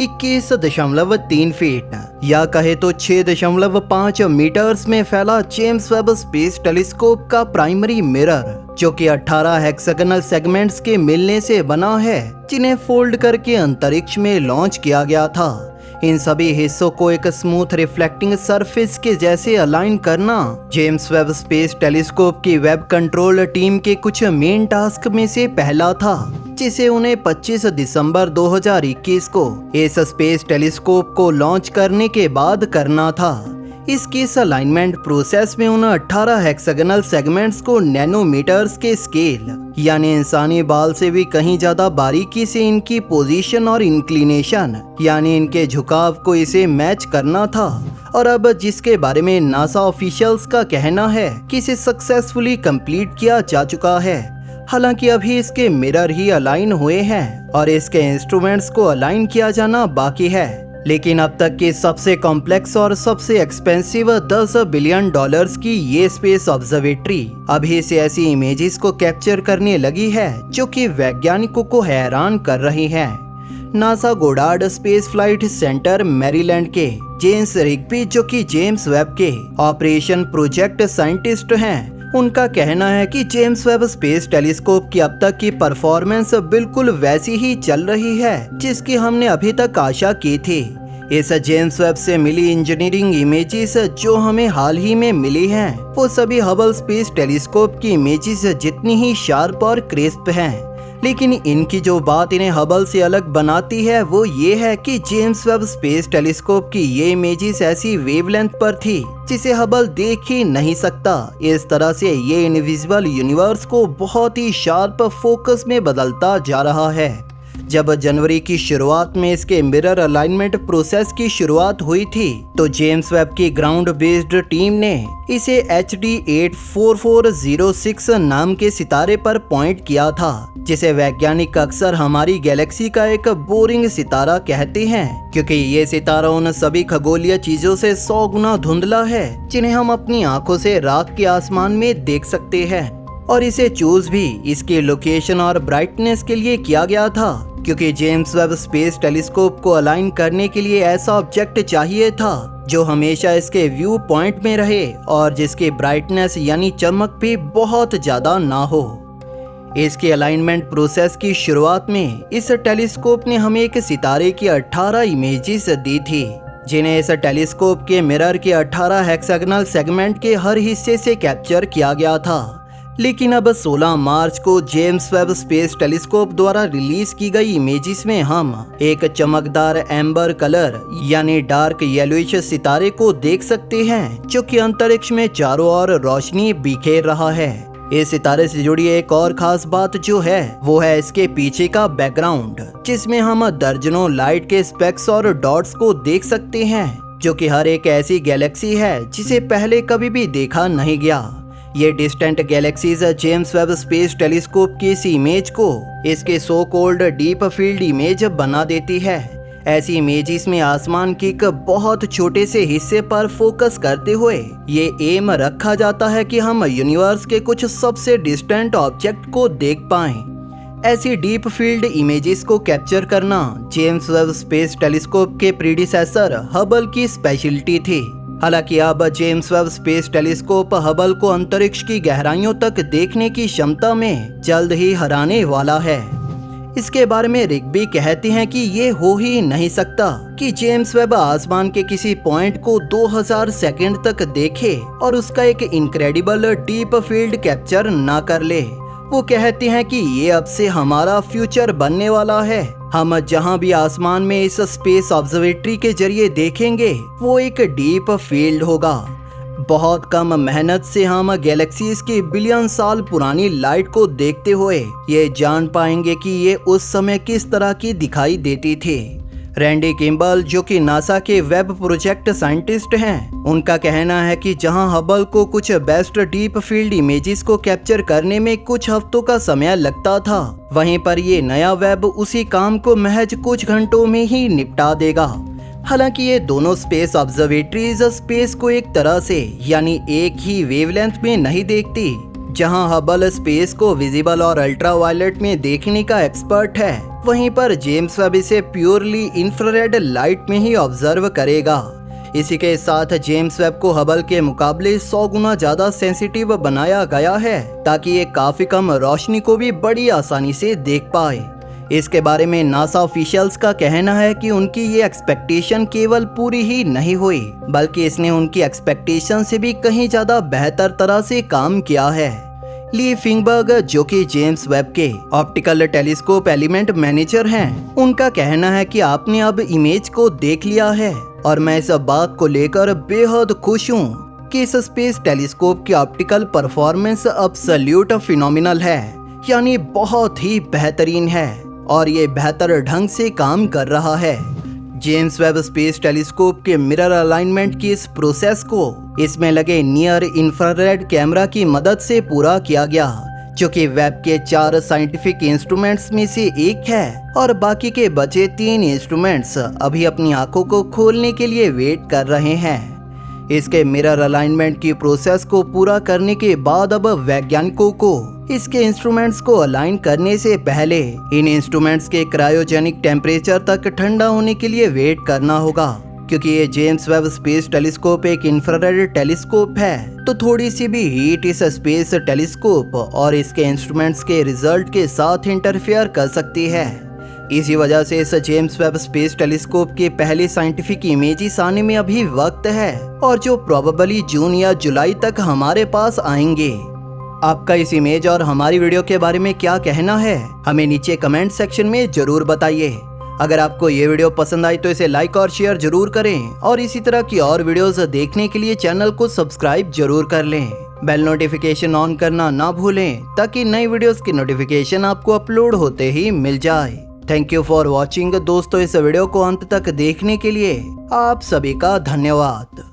21.3 feet या कहे तो 6.5 मीटर्स में फैला जेम्स वेब स्पेस टेलीस्कोप का प्राइमरी मिरर, जो कि 18 हेक्सागोनल सेगमेंट्स के मिलने से बना है, जिन्हें फोल्ड करके अंतरिक्ष में लॉन्च किया गया था। इन सभी हिस्सों को एक स्मूथ रिफ्लेक्टिंग सरफेस के जैसे अलाइन करना जेम्स वेब स्पेस टेलीस्कोप की वेब कंट्रोल टीम के कुछ मेन टास्क में से पहला था, जिसे उन्हें 25 दिसंबर 2021 को इस स्पेस टेलीस्कोप को लॉन्च करने के बाद करना था। इसकी इस अलाइनमेंट प्रोसेस में उन 18 हेक्सागोनल सेगमेंट्स को नैनोमीटर्स के स्केल यानी इंसानी बाल से भी कहीं ज्यादा बारीकी से इनकी पोजीशन और इंक्लिनेशन यानी इनके झुकाव को इसे मैच करना था। और अब जिसके बारे में नासा ऑफिशियल्स का कहना है कि इसे सक्सेसफुली कंप्लीट किया जा चुका है। हालांकि अभी इसके मिरर ही अलाइन हुए हैं और इसके इंस्ट्रूमेंट्स को अलाइन किया जाना बाकी है। लेकिन अब तक की सबसे कॉम्प्लेक्स और सबसे एक्सपेंसिव $10 बिलियन की ये स्पेस ऑब्जर्वेटरी अभी से ऐसी इमेजेस को कैप्चर करने लगी है जो कि वैज्ञानिकों को हैरान कर रही हैं। NASA Goddard space flight centre Maryland के जेम्स रिग्बी, जो कि जेम्स वेब के ऑपरेशन प्रोजेक्ट साइंटिस्ट हैं, उनका कहना है कि जेम्स वेब स्पेस टेलीस्कोप की अब तक की परफॉर्मेंस बिल्कुल वैसी ही चल रही है जिसकी हमने अभी तक आशा की थी। इस जेम्स वेब से मिली इंजीनियरिंग इमेजेस जो हमें हाल ही में मिली हैं, वो सभी हबल स्पेस टेलीस्कोप की इमेजेस जितनी ही शार्प और क्रिस्प हैं। लेकिन इनकी जो बात इन्हें हबल से अलग बनाती है वो ये है कि जेम्स वेब स्पेस टेलीस्कोप की ये इमेजेस ऐसी वेवलेंथ पर थी जिसे हबल देख ही नहीं सकता। इस तरह से ये इनविजिबल यूनिवर्स को बहुत ही शार्प फोकस में बदलता जा रहा है। जब जनवरी की शुरुआत में इसके मिरर अलाइनमेंट प्रोसेस की शुरुआत हुई थी तो जेम्स वेब की ग्राउंड बेस्ड टीम ने इसे HD 84406 नाम के सितारे पर पॉइंट किया था, जिसे वैज्ञानिक अक्सर हमारी गैलेक्सी का एक बोरिंग सितारा कहते हैं, क्योंकि ये सितारा उन सभी खगोलीय चीजों से 100 गुना धुंधला है जिन्हें हम अपनी आंखों से रात के आसमान में देख सकते हैं। और इसे चूज भी इसके लोकेशन और ब्राइटनेस के लिए किया गया था, क्योंकि जेम्स वेब स्पेस टेलीस्कोप को अलाइन करने के लिए ऐसा ऑब्जेक्ट चाहिए था जो हमेशा इसके व्यू पॉइंट में रहे और जिसकी ब्राइटनेस यानी चमक भी बहुत ज्यादा ना हो। इसके अलाइनमेंट प्रोसेस की शुरुआत में इस टेलीस्कोप ने हमें एक सितारे की 18 इमेजेस दी थी, जिन्हें इस टेलीस्कोप के मिरर के 18 हेक्सागोनल सेगमेंट के हर हिस्से से कैप्चर किया गया था। लेकिन अब 16 मार्च को जेम्स वेब स्पेस टेलीस्कोप द्वारा रिलीज की गई इमेजेस में हम एक चमकदार एम्बर कलर यानी डार्क येलोइश सितारे को देख सकते हैं, जो कि अंतरिक्ष में चारों ओर रोशनी बिखेर रहा है। इस सितारे से जुड़ी एक और खास बात जो है वो है इसके पीछे का बैकग्राउंड, जिसमें हम दर्जनों लाइट के स्पेक्स और डॉट्स को देख सकते हैं, जो कि हर एक ऐसी गैलेक्सी है जिसे पहले कभी भी देखा नहीं गया। ये distant galaxies James Webb space telescope की इस इमेज को इसके so called deep field image बना देती है। ऐसी इमेजेस में आसमान के एक बहुत छोटे से हिस्से पर फोकस करते हुए ये एम रखा जाता है कि हम यूनिवर्स के कुछ सबसे डिस्टेंट ऑब्जेक्ट को देख पाएं। ऐसी डीप फील्ड इमेजेस को कैप्चर करना जेम्स वेब स्पेस टेलीस्कोप के प्रीडिसेसर हबल की स्पेशलिटी थी। हालांकि अब James Webb space telescope Hubble को अंतरिक्ष की गहराइयों तक देखने की क्षमता में जल्द ही हराने वाला है। इसके बारे में रिग्बी कहते हैं कि ये हो ही नहीं सकता कि जेम्स वेब आसमान के किसी पॉइंट को 2000 सेकंड तक देखे और उसका एक इनक्रेडिबल डीप फील्ड कैप्चर ना कर ले। वो कहते हैं कि ये अब से हमारा फ्यूचर बनने वाला है। हम जहां भी आसमान में इस स्पेस ऑब्जर्वेटरी के जरिए देखेंगे वो एक डीप फील्ड होगा। बहुत कम मेहनत से हम गैलेक्सीज की बिलियन साल पुरानी लाइट को देखते हुए ये जान पाएंगे कि ये उस समय किस तरह की दिखाई देती थी। रैंडी किम्बल, जो कि नासा के वेब प्रोजेक्ट साइंटिस्ट हैं, उनका कहना है कि जहां हबल को कुछ बेस्ट डीप फील्ड इमेजेस को कैप्चर करने में कुछ हफ्तों का समय लगता था, वहीं पर ये नया वेब उसी काम को महज कुछ घंटों में ही निपटा देगा। हालांकि ये दोनों स्पेस ऑब्जर्वेटरीज स्पेस को एक तरह से यानी एक ही वेवलेंथ में नहीं देखती। जहां हबल स्पेस को विजिबल और अल्ट्रावायलेट में देखने का एक्सपर्ट है, वहीं पर जेम्स वेब इसे प्योरली इंफ्रारेड लाइट में ही ऑब्जर्व करेगा। इसी के साथ जेम्स वेब को हबल के मुकाबले 100 गुना ज्यादा सेंसिटिव बनाया गया है ताकि ये काफी कम रोशनी को भी बड़ी आसानी से देख पाए। इसके बारे में नासा ऑफिशियल्स का कहना है कि उनकी ये एक्सपेक्टेशन केवल पूरी ही नहीं हुई बल्कि इसने उनकी एक्सपेक्टेशन से भी कहीं ज्यादा बेहतर तरह से काम किया है। ली फिंगबर्ग, जो कि जेम्स वेब के ऑप्टिकल टेलीस्कोप एलिमेंट मैनेजर हैं, उनका कहना है कि आपने अब इमेज को देख लिया है और मैं इस बात को लेकर बेहद खुश हूँ कि इस स्पेस टेलीस्कोप की ऑप्टिकल परफॉर्मेंस अब्सोल्यूट फिनोमिनल है, यानी बहुत ही बेहतरीन है और ये बेहतर ढंग से काम कर रहा है। जेम्स वेब स्पेस टेलीस्कोप के मिरर अलाइनमेंट की इस प्रोसेस को इसमें लगे नियर इंफ्रारेड कैमरा की मदद से पूरा किया गया, जो कि वेब के 4 साइंटिफिक इंस्ट्रूमेंट्स में से एक है और बाकी के बचे 3 इंस्ट्रूमेंट्स अभी अपनी आंखों को खोलने के लिए वेट कर रहे हैं। इसके मिरर अलाइनमेंट की प्रोसेस को पूरा करने के बाद अब वैज्ञानिकों को इसके इंस्ट्रूमेंट्स को अलाइन करने से पहले इन इंस्ट्रूमेंट्स के क्रायोजेनिक टेम्परेचर तक ठंडा होने के लिए वेट करना होगा। क्योंकि ये जेम्स वेब स्पेस टेलीस्कोप एक इंफ्रारेड टेलीस्कोप है, तो थोड़ी सी भी हीट इस स्पेस टेलीस्कोप और इसके इंस्ट्रूमेंट्स के रिजल्ट के साथ इंटरफेयर कर सकती है। इसी वजह से इस जेम्स वेब स्पेस टेलीस्कोप के पहले साइंटिफिक इमेजेस आने में अभी वक्त है और जो प्रोबेबली जून या जुलाई तक हमारे पास आएंगे। आपका इस इमेज और हमारी वीडियो के बारे में क्या कहना है, हमें नीचे कमेंट सेक्शन में जरूर बताइए। अगर आपको ये वीडियो पसंद आई तो इसे लाइक और शेयर जरूर करें और इसी तरह की और वीडियोस देखने के लिए चैनल को सब्सक्राइब जरूर कर लें। बेल नोटिफिकेशन ऑन करना ना भूलें ताकि नई वीडियोस की नोटिफिकेशन आपको अपलोड होते ही मिल जाए। थैंक यू फॉर वॉचिंग दोस्तों। इस वीडियो को अंत तक देखने के लिए आप सभी का धन्यवाद।